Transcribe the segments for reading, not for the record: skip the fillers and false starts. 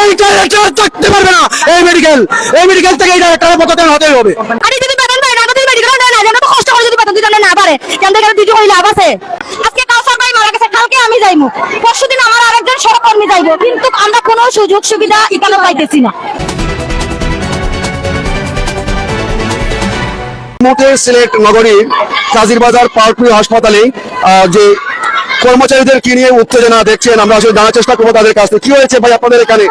এই ডাইরেক্টর থাকতে পারবে না। এই মেডিকেল থেকে এই ডাইরেক্টরের পদত্যাগ হতেই হবে। আরে যদি বেতন দেয় না, আমাদের মেডিকেল দেয় না, যেন কষ্ট করে যদি বেতন দিতে না পারে, কেন থেকে দিতে কই লাভ আছে? আজকে কাউসার ভাই মারা গেছে, কালকে আমি যাইমু, পরশুদিন আমার আরেকজন সহকর্মী যাইবো, কিন্তু আমরা কোনো সুযোগ সুবিধা এখানে পাইতেছি না। মুহূর্তে সিলেট নগরীর কাজিরবাজার পার্কপুর হাসপাতালে যে কর্মচারীদের কি নিয়ে উত্তেজনা দেখছেন, আমরা আসলে জানার চেষ্টা করবো তাদের কাছ থেকে। কি হয়েছে ভাই আপনাদের এখানে?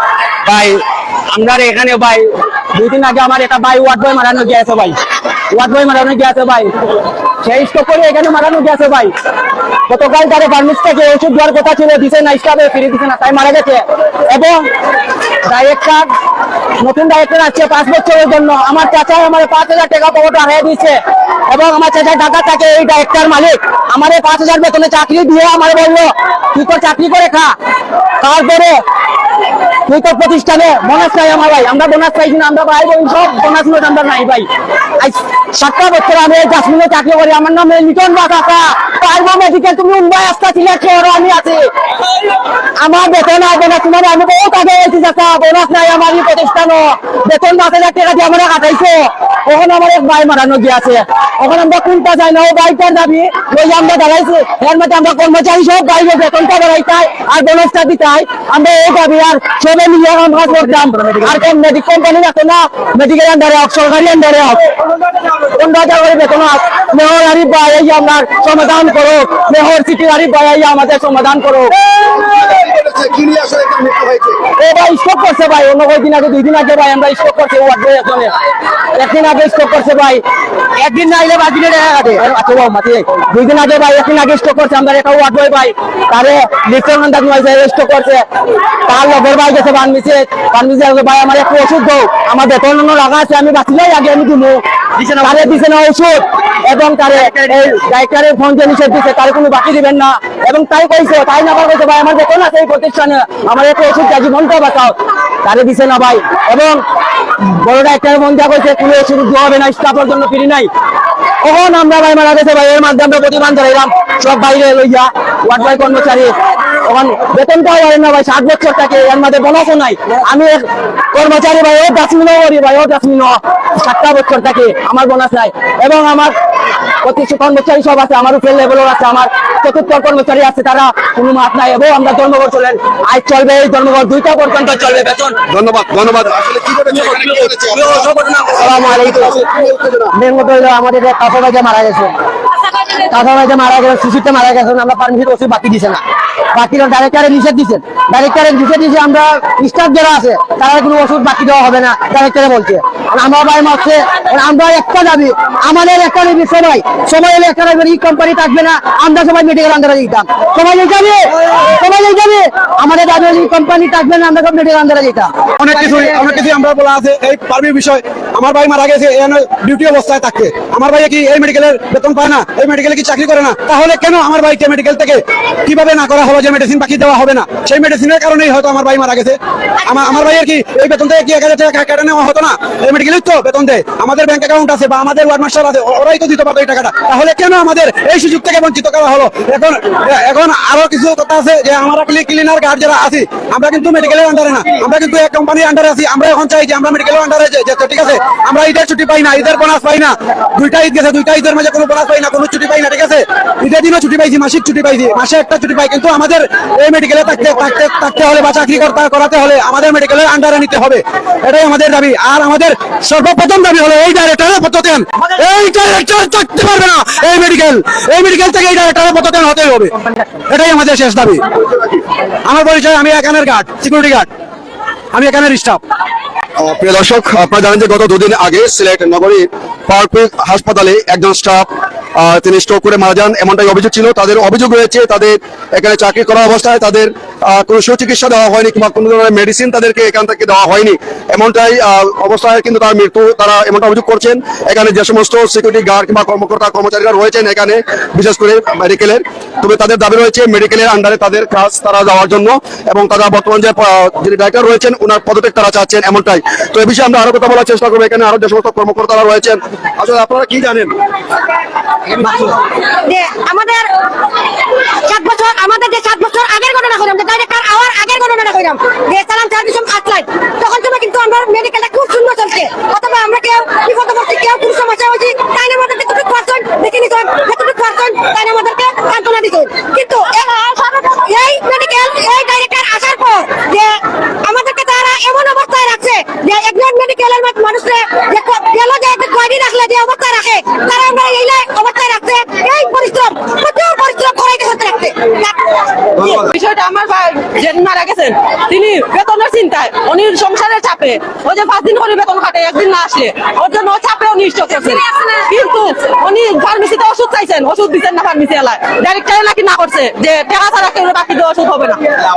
ভাই আমরা এখানে ভাই 2 দিন আগে আমার একটা ভাই ওয়ার্ড বয় মারানো গিয়েছে ভাই, ওয়ার্ড বয় মারানো গিয়েছে ভাই, সেই স্টক করে এখানে মারানো গিয়েছে ভাই। গতকাল তারে ফার্মেসি থেকে ওষুধ দেওয়ার কথা ছিল, দিছে না, স্টাফে ফিরে দিছে না, তাই মারা গেছে। এবং ডাইরেক্টর, নতুন ডাইরেক্টর আছে 5 বছরের জন্য। আমার চাচা আমার 5,000 টাকা পকেটে হারিয়ে দিয়েছে, এবং আমার চাচা ঢাকা থাকে, এই ডাইরেক্টর মালিক আমার 5,000 বেতনে চাকরি দিয়ে আমার বললো তুই তো চাকরি করে খা, তারপরে তুই তো প্রতিষ্ঠানে বোনাস নাই। আমার ভাই আমরা বোনাস পাইছি না, আমরা ভাই বোন সব বোনাস নোট আমরা নাই ভাই। 7টা বছর আমি এই জাসমিনে চাকরি করি, আমার নাম লিটন বাকাকা, পারবো মেডিকেল, তুমি মুম্বাই আসতে সিলেট শহরে আমি আছি, আমার বেতন আর বোনাস মানে আমি বহুত আগে এসেছি চাচা, বোনাস নাই আমার এই প্রতিষ্ঠানও, বেতন 5,000 টাকা দিয়ে আমরা কাটাইছো। ওখানে আমার এক ভাই মারানো গিয়েছে, ওখানে আমরা কোনটা যাই না, ও বাইকটার দাবি ওই আমরা দাঁড়াইছি, এর মধ্যে আমরা কর্মচারী সব বাইরে বেতনটা বাড়াইতাই আর বোনাসটা দিতাই, আমরা এই দাবি আর সবে মিলিয়ে আমরা করতাম। আর কোন মেডিকেল কোম্পানি আছে না, মেডিকেল আন্ডারে হোক, সরকারি আন্ডারে হোক, 15,000 করে বেতন হোক, মেহর আরিফ ভাই এই আপনার সমাধান করো, মেহর সিটি আরিফ ভাই এই আমাদের সমাধান করো। ও ভাই স্টক করছে ভাই, অন্য কয়েকদিন আগে 2 দিন আগে ভাই আমরা স্টক করছে, ওয়ার্ড বয় এখানে একদিন আগে স্টক করছে ভাই, একদিন না আইলে 5 দিনের টাকা কাটে। আচ্ছা বাবু মাতি 2 দিন আগে ভাই, একদিন আগে স্টক করছে, আমরা একটা ওয়ার্ড বয় ভাই তারে লিফটের মধ্যে স্টক করছে, তার লগের ভাই গেছে ফার্মেসি ভাই আমার একটু ওষুধ দাও, আমার বেতন লাগা আছে, আমি বাঁচিলাই আগে আমি দিবো, তারে দিছে না ওষুধ, এবং তারে এই ডাইরেক্টরের ফোন দিয়ে নিষেধ দিচ্ছে, তার কোনো বাকি দিবেন না, এবং তাই কইছে, তাই না কইছে ভাই আমার বেতন আছে এই প্রতিষ্ঠানে, আমার একটু ওষুধ চাই, জীবনটা বাঁচাও, তারে দিছে না ভাই। এবং বড় ডাইরেক্টরের ফোন দেওয়া কইছে কোনো ওষুধ দেওয়া হবে না, স্টাফের জন্য ফ্রি নাই। তখন আমরা ভাই মারা গেছে ভাই, এর মাধ্যমে আমরা প্রতিবাদ জানাইলাম সব বাইরে লইয়া ওয়ার্ড বয় কর্মচারী, তখন বেতনটাও হয় না ভাই, 7 বছর থাকে, এর মধ্যে বোনাসও নাই। আমি কর্মচারী ভাই, ও 10 মিনিট করি ভাই, ও 10 মিনিট 7টা বছর থাকে, আমার বোনাস নাই। এবং আমার প্রতিষ্ঠা কর্মচারী সব আছে, আমার উপরে লেভেলও আছে, আমার চতুর্থ কর্মচারী আছে, তারা কোনো মাপ নাই। এবং আমরা ধর্মঘট চলেন, আজ চলবে এই ধর্মঘট 2টা পর্যন্ত চলবে বেতন। ধন্যবাদ। আসলে কি করেছে এখানে, কি হয়েছে? আসসালামু আলাইকুম। আমাদের কাপড় বাজে মারা গেছে, শিশুতে মারা গেছে, আমরা পারমিশন ওষুধ বাকি দিছে না, বাকি ডাইরেক্টরে নিষেধ দিচ্ছে, আমরা স্টাফ যারা আছে তারা কোনো ওষুধ বাকি দেওয়া হবে না, ডাইরেক্টরে বলছে। আমার ভাই মারছে, আমরা একটা দাবি, আমাদের একটা দাবি, সময় এলে একটা দাবি, এই কোম্পানি থাকবে না, আমরা সবাই মেডিকেল আন্ডারে দিতাম, সবাই যাবে, আমাদের দাবি এই কোম্পানি থাকবে না, আমরা সব মেডিকেল আন্ডারে দিতাম। অনেক কিছু আমরা বলা আছে এই পারমির বিষয়। আমার ভাই মারা গেছে ডিউটি অবস্থায় থাকতে, আমার ভাই কি এই মেডিকেলের বেতন পায় না, এই মেডিকেলে কি চাকরি করে না, তাহলে কেন আমার ভাইকে মেডিকেল থেকে কিভাবে না করা হলো যে মেডিসিন বাকি দেওয়া হবে না? সেই মেডিসিনের কারণেই হয়তো আমার ভাই মারা গেছে। আমার ভাইয়ের কি এই বেতন থেকে কি 1,000 টাকা কেটে নেওয়া হতো না? এই মেডিকেলের তো বেতন দেয়, আমাদের ব্যাংক অ্যাকাউন্ট আছে বা আমাদের ওয়ার্ড মাস্টার আছে, ওরাই তো দিতে পারতো এই টাকাটা, তাহলে কেন আমাদের এই সুযোগ থেকে বঞ্চিত করা হলো? এখন আরো কিছু কথা আছে যে আমরা ক্লিনার গার্ড যারা আছি, আমরা কিন্তু মেডিকেলের আন্ডারে না, আমরা কিন্তু এক কোম্পানির আন্ডারে আছি। আমরা এখন চাই যে আমরা মেডিকেলের আন্ডারে যেতে, ঠিক আছে? আমরা ঈদের ছুটি পাই না, ঈদের বোনাস পাই না, 2টা ঈদ গেছে, 2টা ঈদের মাঝে কোনো বোনাস পাই না, কোনো ছুটি পাই না, ঠিক আছে? ঈদের দিনও ছুটি পাইছি, মাসিক ছুটি পাইছি, মাসে একটা ছুটি পাই, কিন্তু আমাদের এই মেডিকেলে থাকতে হলে বা চাকরি করাতে হলে আমাদের মেডিকেলের আন্ডারে নিতে হবে, এটাই আমাদের দাবি। আর আমাদের সর্বপ্রথম দাবি হলো এই ডাইরেক্টরের পদত্যাগ, এই ডাইরেক্টর থাকতে পারবে না। এই মেডিকেল থেকে এই ডাইরেক্টরের পদত্যাগ হতেই হবে, এটাই আমাদের শেষ দাবি। আমার পরিচয়, আমি এখানের গার্ড, সিকিউরিটি গার্ড, আমি এখানের স্টাফ। প্রিয় দর্শক, আপনারা জানেন যে গত 2 দিন আগে সিলেট নগরীর পার্কপুর হাসপাতালে একজন স্টাফ তিনি স্ট্রোক করে মারা যান, এমনটাই অভিযোগ ছিল। তাদের অভিযোগ রয়েছে তাদের এখানে চাকরি করা অবস্থায় তাদের কোনো সুচিকিৎসা দেওয়া হয়নি কিংবা কোনো ধরনের মেডিসিন তাদেরকে এখান থেকে দেওয়া হয়নি, এমনটাই অবস্থায় কিন্তু তার মৃত্যু, তারা এমনটা অভিযোগ করছেন। এখানে যে সমস্ত সিকিউরিটি গার্ড কিংবা কর্মচারীরা রয়েছেন এখানে, বিশেষ করে মেডিকেলের, তবে তাদের দাবি রয়েছে মেডিকেলের আন্ডারে তাদের কাজ তারা যাওয়ার জন্য, এবং তারা বর্তমান যে যিনি ডাক্তার রয়েছেন ওনার পদত্যাগ তারা চাচ্ছেন, এমনটাই। তো এই বিষয়ে আমরা আরো কথা বলার চেষ্টা করবো। এখানে আরো যে সমস্ত কর্মকর্তারা রয়েছেন, আসলে আপনারা কি জানেন? যে আমাদের 7 বছর আগের ঘটনা কইলাম যে ডাইরেক্টর আওয়ার আগের ঘটনাটা কইলাম যে সালাম সার্ভিস আটলাই তখন তো কিন্তু আমরা মেডিকেলটা খুব শূন্য চলছে অথবা আমরা কেউ বিপদবর্তী কেউ কোনো সমস্যা হয়েছে তাই না আমাদেরকে যতটুকু পারছেন দেখে নিতে যতটুকু পারছেন তাই না আমাদেরকে সান্ত্বনা দিতে কিন্তু এই মেডিকেল এই ডাইরেক্টর আসার পর যে আমাদেরকে তারা এমন অবস্থায় রাখছে যে একজন মেডিকেলের মানুষকে যে গেল যে একটা কয়দিন রাখলে যে অবস্থায় রাখে তারা আমরা এই অবস্থায় রাখছে এই পরিশ্রম প্রচুর পরিশ্রম করাইতে হতে রাখছে বিষয়টা আমার ভাই যে মারা গেছেন তিনি বেতনের চিন্তায় উনি সংসারের চাপে ও যে 5 দিন করে বেতন খাটে একদিন না আসলে ওর জন্য চাপে উনি স্টক করছেন কিন্তু উনি ফার্মেসিতে ওষুধ চাইছেন ওষুধ দিচ্ছেন না ফার্মেসি এলাকায় ডাইরেক্টর নাকি না করছে যে টাকা ছাড়া কেউ বাকি দিয়ে ওষুধ হবে না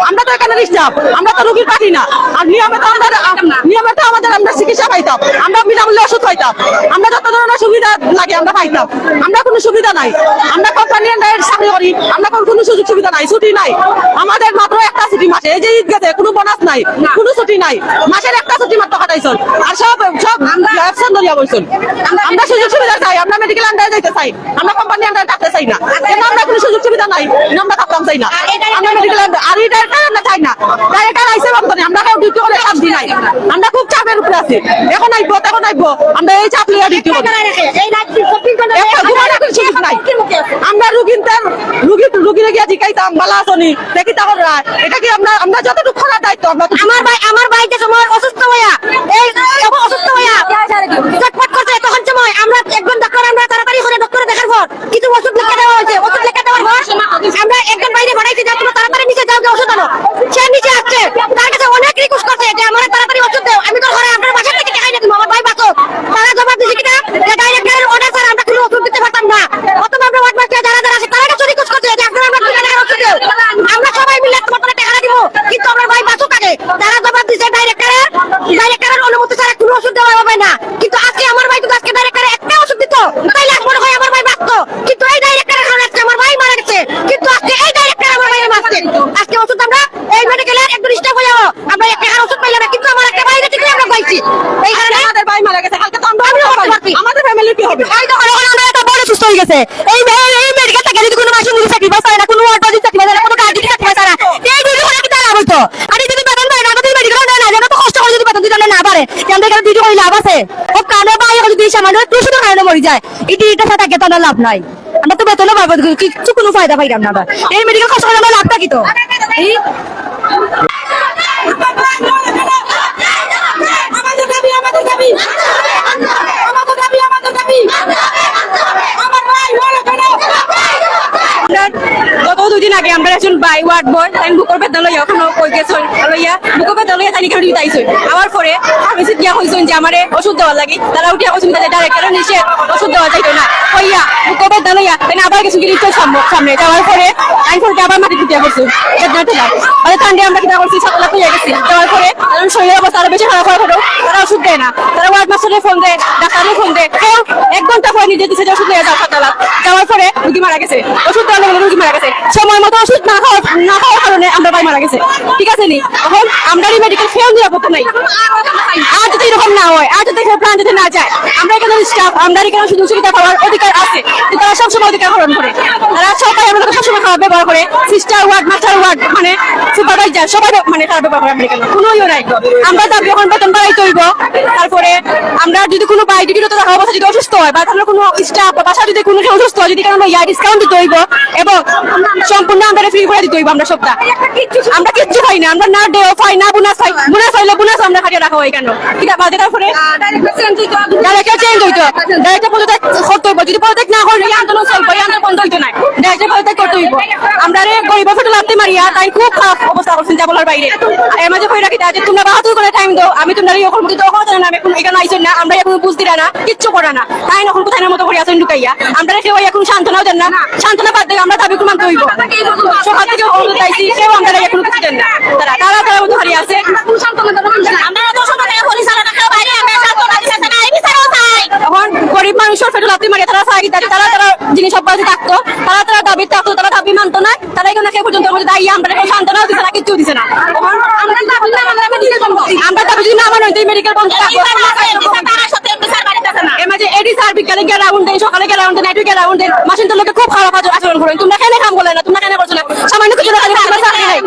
আমরা তো এখানে স্টাফ আমরা তো রুগীর পাঠি না আর নিয়মিত আমাদের আমরা চিকিৎসা পাইতাম আমরা বিনামূল্যে ওষুধ পাইতাম আমরা যত ধরনের সুবিধা লাগে আমরা পাইতাম আমরা কোনো সুবিধা নাই আমরা কোম্পানি আন্ডারে চাকরি করি আমরা কোনো সুযোগ সুবিধা নাই ছুটি নাই আমাদের মাত্র একটা ছুটি মাসে এই যে ঈদ গেছে কোনো বোনাস নাই কোনো ছুটি নাই মাসের একটা ছুটি মাত্র কাটাইছেন আর সব অ্যাবসেন্ট ধরিয়া বলছেন আমরা সুযোগ সুবিধা চাই আমরা মেডিকেল আন্ডারে যাইতে চাই আমরা কোম্পানি আন্ডারে থাকতে চাই না কেন আমরা কোনো সুযোগ সুবিধা নাই আমরা থাকতাম চাই না আমরা মেডিকেল আর এই ডাক্তার আমরা চাই না ডাক্তার আইসে বন্ধনে আমরা কেউ ডিউটি করে শান্তি নাই আমরা খুব চাপের উপরে আছি এখন আইবো আমরা এই চাপ লিয়ে ডিউটি করি আমরা রুগীরে গিয়ে জিজ্ঞাইতাম ভালো আসনি দেখি তখন এটা কি আমরা যতটুকু করার দায়িত্ব আমার ভাইকে সময় অসুস্থ হইয়া অসুস্থ হইয়া চটপট করছে তখন সময় আমরা একজন ডাক্তার আমরা তাড়াতাড়ি করে ডক্টরে দেখার পর কিছু ওষুধ লিখে দেওয়া হয়েছে ওষুধ লিখে দেওয়ার পর আমরা একজন বাইরে ঘটাইছি যে তুমি তাড়াতাড়ি নিচে যাও যে ওষুধ আনো সে নিচে আসছে তার কাছে অনেক রিকোয়েস্ট করছে যে আমার তাড়াতাড়ি ওষুধ দাও আমি তো ঘরে আপনার বাসা থেকে দেখাই না তুমি আমার ভাই বাঁচো তারা জবাব দিয়েছে কিনা যে ডাইরেক্টরের অর্ডার স্যার আমরা কোনো ওষুধ দিতে পারতাম না অথবা আমরা ওয়ার্ড মাস্টার যারা আছে তারা কাছে রিকোয়েস্ট করছে যে আপনারা আমরা টাকা ওষুধ দাও আমরা সবাই মিলে তোমার টাকা দিব কিন্তু আমার ভাই বাঁচো কাকে তারা জবাব দিয়েছে ডাইরেক্টরের অনুমতি ছাড়া কোনো ওষুধ দেওয়া হবে না কিন্তু আজকে আমার ভাই তো আজকে ডাইরেক্টরে একটা ওষুধ দিত তাইলে মনে হয় আমার ভাই বাঁচতো কিন্তু এই ডাইরেক্টরের কারণে আজকে আমার ভাই মারা গেছে কিন্তু আজকে এই ডাইরেক্টর আমার ভাই বাঁচছে আজকে ওষুধ আমরা এই মেডিকেলের একজন স্টাফ হয়ে যাবো আমরা একটা ওষুধ পাইলাম না কিন্তু আমার একটা বাইরে থেকে আমরা পাইছি এই কারণে আমাদের ভাই মারা গেছে কালকে তো আমরা আমাদের ফ্যামিলি কি হবে এই তো আমরা একটা বড় সুস্থ হয়ে গেছে এই মেডিকেল থেকে যদি কোনো মাসে মুড়ি চাকরি পায় না কোনো ওয়ার্ড বাজি চাকরি পায় না কোনো কাজ চাকরি পায় না এই দুটো হলে কি তারা হইতো আর যদি বেতন পায় না আমাদের মেডিকেল না জানো তো কষ্ট করে যদি বেতন দিতে না পারে কেন এখানে দুটো হই লাভ আছে ও কানে বাইরে যদি সামান্য 200 টাকা মরে যায় এটা সাথে থাকে তো লাভ নাই আমরা তো বেতনও পাবো কিছু কোনো ফায়দা পাইলাম না এই মেডিকেল কষ্ট করে আমরা লাভটা কি তো আমাদের দাবি আমাদের দাবি আমাদের দাবি আমাদের দাবি আমার ভাই বড় কেন গত 2 দিন আগে আমরা একজন বাই ওয়ার্ড বয় তাই বুকের বেতন লইয়া ওখানে কই গেছন লইয়া বুকের বেতন লইয়া তাই কেউ দিতে আইছন আবার পরে ফার্মেসি গিয়া কইছন যে আমারে ওষুধ দেওয়া লাগি তারা উঠিয়া কইছন যে ডাইরেক্টর নিষেধ ওষুধ দেওয়া যাইতো না কইয়া বুকের বেতন লইয়া তাই আবার কিছু গিরিতে সামনে যাওয়ার পরে আইন পরে আবার মাটি কুটিয়া করছে বেদনাটা না মানে তান্ডে আমরা কিনা করছি সকালে কইয়া গেছি যাওয়ার পরে কারণ শরীরের অবস্থা আরো বেশি খারাপ হওয়ার পরেও তারা ওষুধ দেয় না তারা ওয়ার্ড মাস্টারে ফোন দেয় ডাক্তারে ফোন দেয় কেউ 1 ঘন্টা পরে নিজে দিছে যে ওষুধ নিয়ে যাও সকালে যাওয়ার পরে রুগী মারা গেছে ওষুধ দেওয়ার লগে রুগী মারা গেছে সময় মতো ওষুধ না খাওয়ার কারণে আমরা ভাই মারা গেছে ঠিক আছে নি তখন আমরা মেডিকেল খেয়েও নিরাপদ নাই আর যদি এরকম না হয় আর যদি প্রাণ যদি না যায় আমরা এখানে স্টাফ আমরা এখানে সুযোগ সুবিধা পাওয়ার অধিকার আছে তারা সবসময় অধিকার হরণ করে তারা সবাই আমাদের সবসময় খারাপ ব্যবহার করে সিস্টার ওয়ার্ড মাস্টার ওয়ার্ড মানে সুপারভাইজার সবাই মানে খারাপ ব্যবহার করে আমরা এখানে কোনো ইয়ে নাই আমরা দাবি এখন বেতন বাড়াইতে হইব তারপরে আমরা যদি কোনো বাই ডিউটিরত রাখা অবস্থা যদি অসুস্থ হয় বা তাহলে কোনো স্টাফ বা বাসা যদি কোনো অসুস্থ হয় যদি কারণ ইয়া ডিসকাউন্ট দিতে হইব এবং সম্পূর্ণ আমরা ফ্রি করে দিতে হইব আমরা সবটা আমরা কিচ্ছু খাই না আমরা না ডেও পাই না বোনাস হইলে বোনাস আমরা খাটিয়ে রাখা হয় কেন ঠিক আছে তারপরে ডাইরেক্টর চেঞ্জ হইতো ডাইরেক্টর পদত্যাগ করতে হইব যদি পদত্যাগ না করলে আন্দোলন চলবে আন্দোলন বন্ধ হইতো না ডাইরেক্টর পদত্যাগ করতে হইব আমরা গরিব ফটো লাগতে মারিয়া তাই খুব খারাপ অবস্থা করছেন যা বলার বাইরে এর মাঝে কই রাখি যে তোমরা বাহাদুর করে টাইম দাও আমি তোমরা এখন কিন্তু ওখানে না আমি এখন এখানে আইছেন না আমরা এখন বুঝ দিরা না কিচ্ছু করে না তাই এখন কোথায় মতো করে আছেন ঢুকাইয়া আমরা কেউ এখন সান্ত্বনাও দেন না সান্ত্বনা বাদ দিয়ে আমরা দাবি মানতে হইব সকাল থেকে অনুরোধ চাইছি কেউ আমরা এখন কিছু দেন না তারা মতো হারিয়ে আছে আমরা তো সবাই পরিচালনা করে বাইরে আমরা সান্ত্বনা দিতেছে না এই বিচারও চাই এখন গরিব মানুষের ফেটে লাথি মারি তারা চাই তারা জিনিস সব বাজে থাকতো তারা দাবি থাকতো তারা দাবি মানতো না তারা এখানে কে পর্যন্ত দায়ী আমরা এখন সান্ত্বনাও দিচ্ছে না কিচ্ছু দিচ্ছে না আমরা দাবি না আমরা মেডিকেল বন্ধ আমরা দাবি যদি না মানো মেডিকেল বন্ধ থাকবো তারা সাথে বিচার বাড়িতেছে না এর মাঝে এডি স্যার বিকালে গিয়ে রাউন্ড দেন সকালে গিয়ে রাউন্ড দেন নাইটে গিয়ে রাউন্ড দেন মাসিন তো লোকে খুব খারাপ আচরণ করেন তোমরা কেন কাম করলে না তোমরা কেন করছো না সামান্য কিছু লোক আমরা চাকরি নাই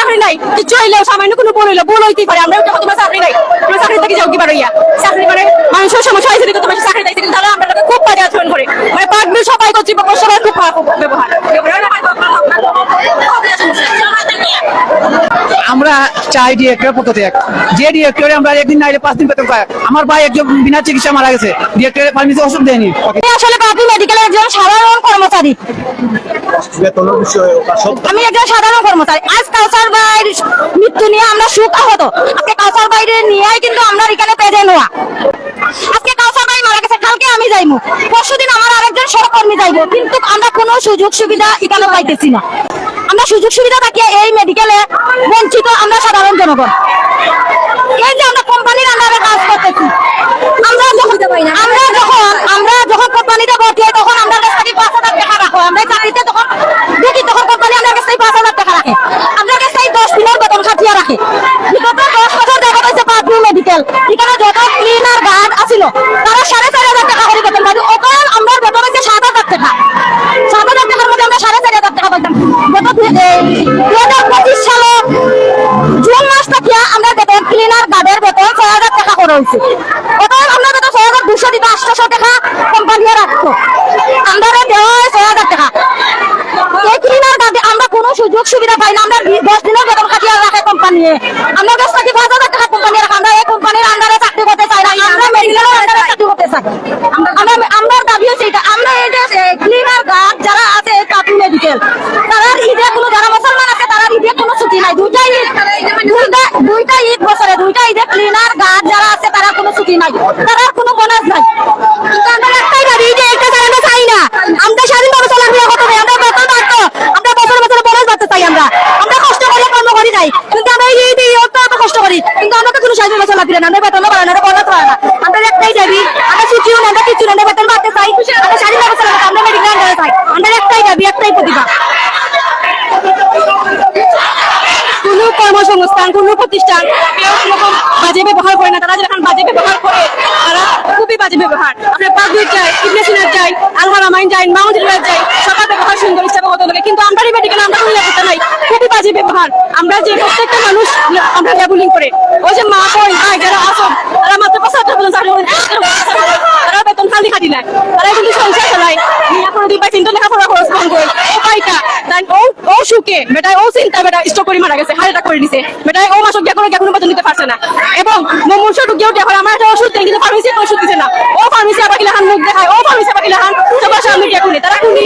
চাকরি নাই কিছু হইলেও সামান্য কোনো ভুল হইলো ভুল হইতেই পারে আমরা তোমার চাকরি নাই তোমার চাকরি থেকে যাও কি পারো ইয়া চাকরি মানে মানুষের সমস্যা হয়েছে কিন্তু তোমার চাকরি দিয়েছে কিন্তু তারা আমরা খুব বাজে আচরণ করে মানে পাগড়ি সবাই কর্তৃপক্ষ সবাই খুব খারাপ ব্যবহার আমরা চাই ডিরেক্টরের পক্ষ থেকে যে ডিরেক্টরে আমরা একদিন না এলে 5 দিন বেতন পাই। আমার ভাই একজন বিনা চিকিৎসা মারা গেছে, ডিরেক্টরের পারমিশন ওষুধ দেয়নি। আমি আসলে পাবলি মেডিকেলের একজন সাধারণ কর্মচারী, আমি একজন সাধারণ কর্মচারী। আজ কাউসার ভাইয়ের মৃত্যু নিয়ে আমরা সুখ আহত। আজকে কাউসার ভাইয়ের নিয়ে কিন্তু আমরা এখানে প্রেজেন্ট হওয়া। আজকে কাউসার ভাই মারা গেছে, কালকে আমি যাইমু, পরশুদিন আমার আরেকজন সহকর্মী যাইবো, কিন্তু আমরা কোনো সুযোগ সুবিধা এখানে পাইতেছি না। আমরা সুযোগ সুবিধা থাকিয়ে এই মেডিকেলে বঞ্চিত আমরা সাধারণ জনগণ। এই যে আমরা কোম্পানির আন্ডারে কাজ করতেছি, আমরা যখন কোম্পানিতে ভর্তি হই তখন আমরা কাছ থেকে 5,000 টাকা রাখো। আমরা চাকরিতে তখন ঢুকি তখন কোম্পানি আমরা কাছ থেকে 5,000 টাকা রাখে, আমরা কাছ থেকে 10 দিনের বেতন খাটিয়ে রাখে। বিগত 10 বছর দেখা গেছে পাবলি মেডিকেল এখানে যত ক্লিনার গার্ড আছিল তারা 4,500 টাকা করে বেতন পাইতো। ওখানে আমরা বেতন হচ্ছে 7,000 টাকা। 7,000 টাকার মধ্যে আমরা 4,500 টাকা পাইতাম। গত 2025 সালে জুন মাস থেকে আমরা বেতন ক্লিনার গার্ডের বেতন 6,000 টাকা করে হয়েছে। ওখানে আমরা বেতন 6,200 দিতে 800 টাকা কোম্পানি রাখতো, আমরা দেওয়া হয় 6,000 টাকা। এই ক্লিনার গার্ডে আমরা কোনো সুযোগ সুবিধা পাই না। আমরা 10 দিনের বেতন খাটিয়ে রাখে কোম্পানি, আমরা কাছ থেকে 5,000 টাকা কোম্পানি রাখা। আমরা এই কোম্পানির আন্ডারে চাকরি করতে চাই না, আমরা মেডিকেলের আন্ডারে চাকরি করতে চাই। আমরা দাবি হচ্ছে এটা, আমরা এই যে ক্লিনার গার্ড যারা আছে পাবলি মেডিকেল তারা ঈদে কোনো যারা মুসলমান আছে তারা ঈদে কোনো ছুটি নাই। দুইটা ঈদ বছরে দুইটা ঈদে ক্লিনার গার্ড যারা আছে তারা কোনো ছুটি নাই, তারা কোনো বোনাস নাই। কিন্তু আমরা একটাই দাবি যে এটা তারা আমরা চাই না। আমরা স্বাধীনভাবে চলাফেরা করতে চাই, আমরা বেতন বাড়তো, আমরা বছর বছর বোনাস বাড়তে চাই। আমরা কষ্ট করে কর্ম করি নাই, কিন্তু আমরা এই এত কষ্ট করি কিন্তু আমরা তো কোনো স্বাধীনভাবে চলাফেরা না, আমরা বেতনও বাড়ে না, বোনাস বাড়ে না। আমরা একটাই দাবি, আমরা ছুটিও না, আমরা কিছু না, আমরা বেতন বাড়তে চাই, আমরা স্বাধীনভাবে চলাফেরা, আমরা মেডিকেল আন্ডারে চাই। আমরা একটাই দাবি, একটাই প্রতিভা। কোনো কর্মসংস্থান কোনো প্রতিষ্ঠান কেউ এরকম বাজে ব্যবহার করে না। তারা যখন বাজে ব্যবহার করে তারা খুবই বাজে ব্যবহার। আমরা পাবলিক যাই, ইবনেসিনার যাই, আলহারামাইন যাই, মাউন্ট রিভার যাই, সবার ব্যবহার সুন্দর ইচ্ছা মতো লাগে, কিন্তু আমরা মেডিকেল আমরা কোনো লেখা নাই, খুবই বাজে ব্যবহার। আমরা যে প্রত্যেকটা মানুষ আমরা লেবুলিং করে ওই যে মা বোন ভাই যারা আসন তারা মাত্র 5,000 টাকা বেতন তারা বেতন খালি খাটি নাই, তারা কিন্তু সংসার চালায়। কোনো দিন বা চিন্তা লেখাপড়া খরচ কম করে ও পাইটা ও সুখে বেটায় ও চিন্তা বেটা স্টক করে মারা গেছে, হার্ট অ্যাটাক করে দিছে বেটায় ও মাসক কোনো বেতন দিতে পারছে না। এবং মুমূর্ষ রোগীও দেখো আমার একটা ওষুধ দেয় কিন্তু ফার্মেসি ওষুধ দিচ্ছে না, ও ফার্মেসি আবার কিলাহান মুখ দেখায়, ও ফার্মেসি আবার কিলাহান সবার সামনে গিয়ে খুলে তারা খুলি।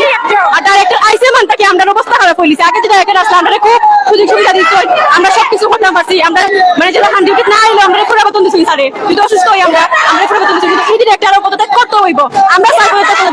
আর ডাইরেক্টর আইসে মানটাকে আমরা অবস্থা খারাপ হইলিছে। আগে যে ডাইরেক্টর আসলে আমরা খুব সুযোগ সুবিধা দিচ্ছি, আমরা সবকিছু করতে পারছি। আমরা মানে যেটা হান ডিউটি না এলো আমরা পুরো বেতন দিচ্ছি স্যারে, যদি অসুস্থ হই আমরা পুরো বেতন দিচ্ছি, কিন্তু এই ডিরেক্টর পদত্যাগ করতে হইব। আমরা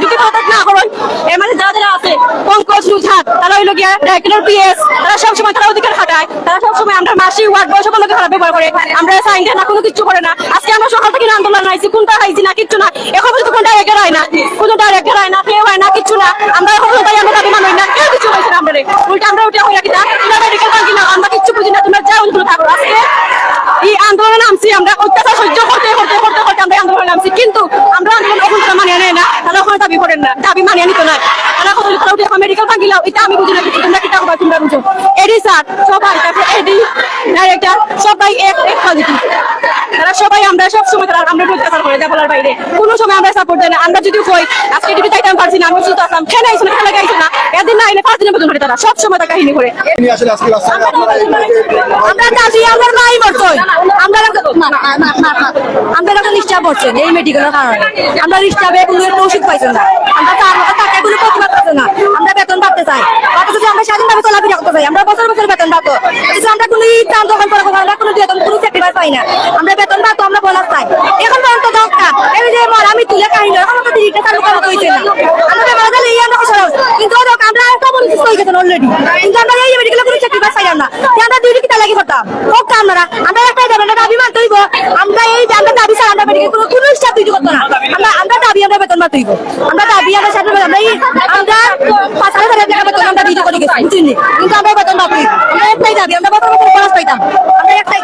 ডিউটি পদত্যাগ না করুন। এর মানে যারা আছে পঙ্কজ রুঝাত তারা হইল গিয়া ডাইরেক্টর পিএস, তারা সবসময় তারা অধিকার খাটায়, তারা সবসময় আমরা মাসি ওয়ার্ড বয় সকলকে খারাপ ব্যবহার করে। আমরা সাইনটা না কোনো কিছু করে না। আজকে আমরা সকাল থেকে আন্দোলন আইছি, কোনটা খাইছি না কিচ্ছু না, এখন পর্যন্ত কোন ডাইরেক্টর হয় না, কোনো ডাইরেক্টর হয় না, কেউ হয় না, কিচ্ছু না। আমরা এখন আমরা দাবি মানই না, কেউ কিছু হয়েছে না। আমরা উল্টা আমরা উঠে হয়ে রাখি না, মেডিকেল বাকি না, আমরা কিচ্ছু বুঝি না, তোমরা যাও ওইগুলো থাকো। আজকে এই আন্দোলনে নামছি, আমরা অত্যাচার সহ্য করতে করতে করতে করতে আমরা আন্দোলনে নামছি, কিন্তু আমরা আন্দোলন ওখানে তারা মানিয়ে নেয় না, তারা ওখানে দাবি করেন না, দাবি মানিয়ে নিত না। তারা কত উঠে মেডিকেল ভাঙিলাও এটা আমি বুঝি না, কিন্তু তোমরা কিটা হবে তোমরা বুঝো। এডি স্যার সবাই, তারপরে এডি ডাইরেক্টর সবাই এক পজিটিভ, তারা সবাই আমরা সব সময় তারা আমরা অত্যাচার করে দেয় বলার বাইরে কোনো সময় আমরা সাপোর্ট দেয় না। আমরা যদি কই আজকে ডিউটি চাইতে আমি পারছি না, আমি অসুস্থ আসলাম, খেলে আইসো না, খেলে গাইছো না, এদিন না আইলে 5 দিনের বেতন করে তারা সব সময় তার কাহিনী করে। আমরা দাবি আমার ভাই মরছই, আমরা একটা নিশ্চয় পড়ছেন এই মেডিকেলের কারণে, আমরা নিশ্চয় কোনো ওষুধ পাইছেন না, আমরা তার টাকা কোনো প্রতিবাদ পাচ্ছি না। আমরা বেতন পাতে চাই, অথচ আমরা স্বাধীনভাবে চলাফেরা করতে চাই, আমরা বছর বছর বেতন পাবো, অথচ আমরা কোনো চান দোকান করা আমরা কোনো বেতন কোনো স্যাক্রিফাইস পাই না। আমরা বেতন পাবো, আমরা বোনাস চাই। এখন পর্যন্ত দরকার এই যে আমি তুলে কাহিনী এখন তো দিদিটা চালু করা হয়েছে না, আমরা মারা গেলে এই আমরা সরব, কিন্তু আমরা কেমন সুস্থ হয়ে গেছেন অলরেডি, কিন্তু আমরা এই মেডিকেলে কোনো স্যাক্রিফাইস পাইলাম না। আমরা ডিউটি কিটা লাগি করতাম হোক আমরা একটাই দাবি, আমরা দাবি মানতে হইব। আমরা এই যে আমরা দাবি ছাড়া আমরা মেডিকেল কোনো স্টাফ ডিউটি করতো না, আমরা দাবি আমরা বেতন মানতে হইব। আমরা দাবি আমরা সাথে আমরা 5,000 টাকা বেতন আমরা ডিউটি করে গেছি বুঝলি, কিন্তু আমরা বেতন মানতে হইব। আমরা একটাই দাবি, আমরা বছর বছর বোনাস পাইতাম, আমরা একটাই